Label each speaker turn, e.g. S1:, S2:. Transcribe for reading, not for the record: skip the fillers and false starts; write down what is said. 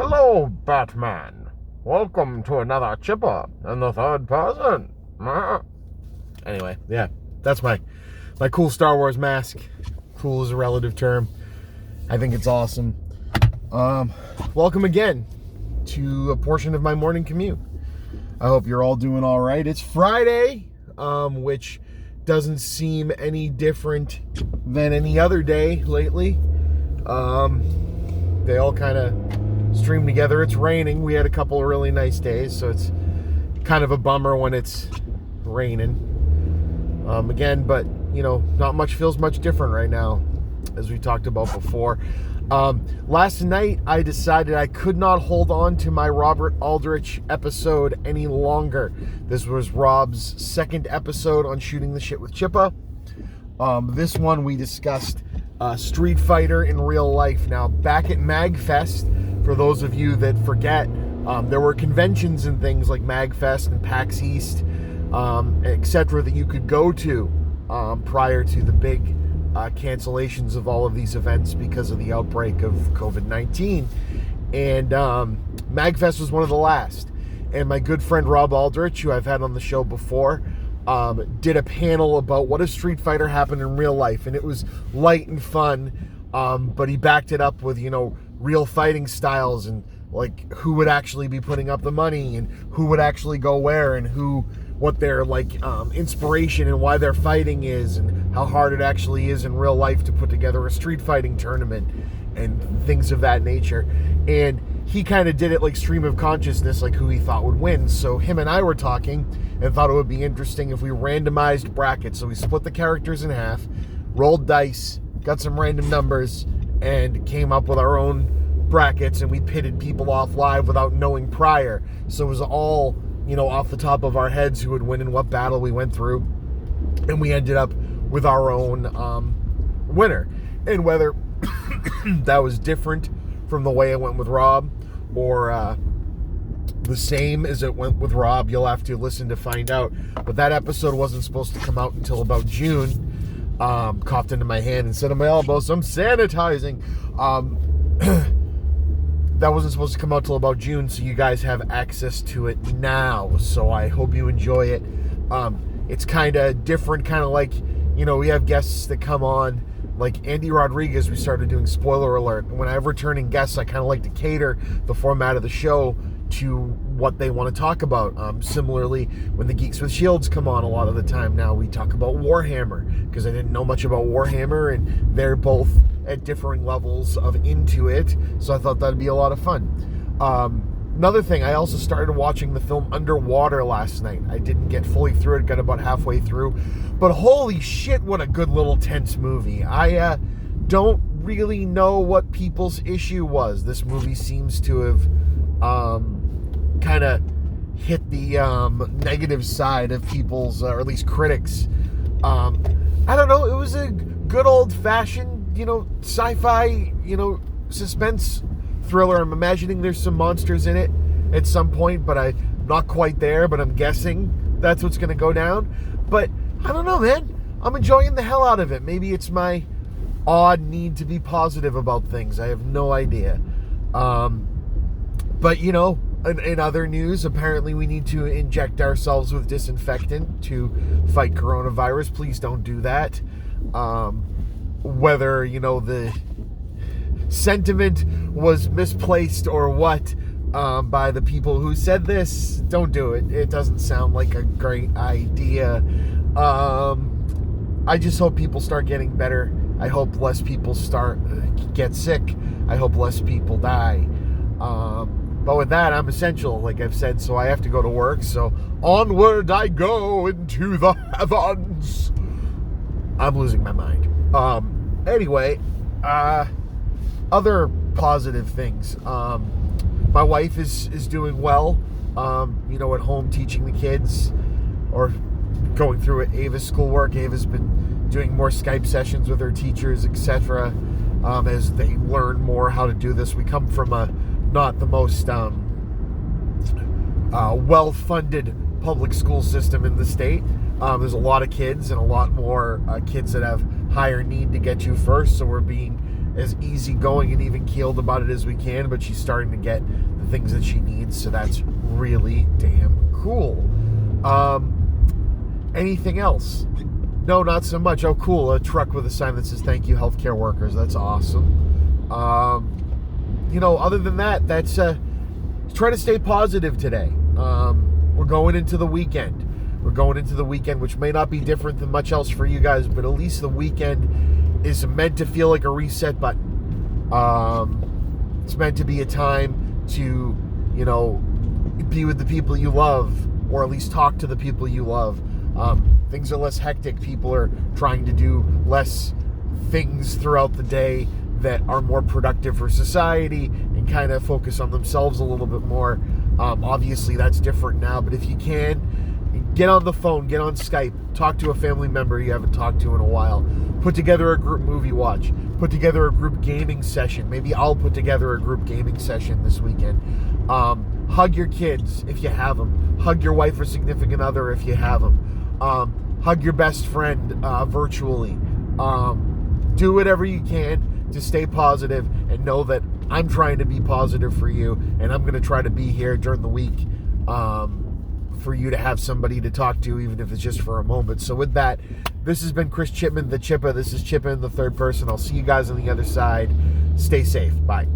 S1: Hello, Batman. Welcome to another Chippa in the third person. Anyway, yeah, that's my cool Star Wars mask. Cool is a relative term. I think it's awesome. Welcome again to a portion of my morning commute. I hope you're all doing all right. It's Friday, which doesn't seem any different than any other day lately. They all kind of stream together. It's raining. We had a couple of really nice days, so it's kind of a bummer when it's raining. Again, but not much feels much different right now, as we talked about before. Last night I decided I could not hold on to my Robert Aldrich episode any longer. This was Rob's second episode on Shooting the Shit with Chippa. This one we discussed Street Fighter in real life. Now, back at MagFest, for those of you that forget, there were conventions and things like MagFest and PAX East, etc. that you could go to prior to the big cancellations of all of these events because of the outbreak of COVID-19. And MagFest was one of the last. And my good friend Rob Aldrich, who I've had on the show before, did a panel about what if Street Fighter happened in real life. And it was light and fun, but he backed it up with, real fighting styles and like who would actually be putting up the money and who would actually go where and what their inspiration and why they're fighting is and how hard it actually is in real life to put together a street fighting tournament and things of that nature. And he kind of did it like stream of consciousness, like who he thought would win. So him and I were talking and thought it would be interesting if we randomized brackets. So we split the characters in half, rolled dice, got some random numbers, and came up with our own brackets, and we pitted people off live without knowing prior. So it was all, off the top of our heads who would win in what battle we went through. And we ended up with our own winner. And whether that was different from the way it went with Rob or the same as it went with Rob, you'll have to listen to find out. But that episode wasn't supposed to come out until about June. Coughed into my hand instead of my elbow, so I'm sanitizing. That wasn't supposed to come out till about June, so you guys have access to it now. So I hope you enjoy it. It's kind of different, kind of like, we have guests that come on, like Andy Rodriguez. We started doing spoiler alert. When I have returning guests, I kind of like to cater the format of the show to what they want to talk about. Similarly, when the Geeks with Shields come on, a lot of the time now we talk about Warhammer, because I didn't know much about Warhammer, and they're both at differing levels of into it, so I thought that'd be a lot of fun. Another thing, I also started watching the film Underwater last night. I didn't get fully through it, got about halfway through, but holy shit, what a good little tense movie. I don't really know what people's issue was. This movie seems to have kind of hit the negative side of people's, or at least critics. I don't know, it was a good old-fashioned, sci-fi, suspense thriller. I'm imagining there's some monsters in it at some point, but I'm not quite there, but I'm guessing that's what's going to go down. But I don't know, man. I'm enjoying the hell out of it. Maybe it's my odd need to be positive about things. I have no idea. But, in other news, apparently we need to inject ourselves with disinfectant to fight coronavirus. Please don't do that. Whether, the sentiment was misplaced or what by the people who said this, don't do it. It doesn't sound like a great idea. I just hope people start getting better. I hope less people get sick. I hope less people die. But with that, I'm essential, like I've said, so I have to go to work. So onward I go into the heavens. I'm losing my mind. Anyway, other positive things. My wife is doing well, at home teaching the kids or going through Ava's schoolwork. Ava's been doing more Skype sessions with her teachers, etc., as they learn more how to do this. We come from not the most well-funded public school system in the state. There's a lot of kids and a lot more kids that have higher need to get to first, so we're being as easygoing and even keeled about it as we can, but she's starting to get the things that she needs, so that's really damn cool. Anything else? No, not so much. Oh, cool. A truck with a sign that says "Thank you, healthcare workers." That's awesome. Other than that, that's try to stay positive today. We're going into the weekend. Which may not be different than much else for you guys, but at least the weekend is meant to feel like a reset button. It's meant to be a time to, be with the people you love, or at least talk to the people you love. Things are less hectic. People are trying to do less things throughout the day that are more productive for society and kind of focus on themselves a little bit more. Obviously, that's different now, but if you can, get on the phone, get on Skype, talk to a family member you haven't talked to in a while, put together a group movie watch, put together a group gaming session. Maybe I'll put together a group gaming session this weekend. Hug your kids if you have them. Hug your wife or significant other if you have them. Hug your best friend virtually. Do whatever you can to stay positive and know that I'm trying to be positive for you, and I'm going to try to be here during the week for you to have somebody to talk to, even if it's just for a moment. So with that, this has been Chris Chipman, the Chippa. This is Chippa in the third person. I'll see you guys on the other side. Stay safe. Bye.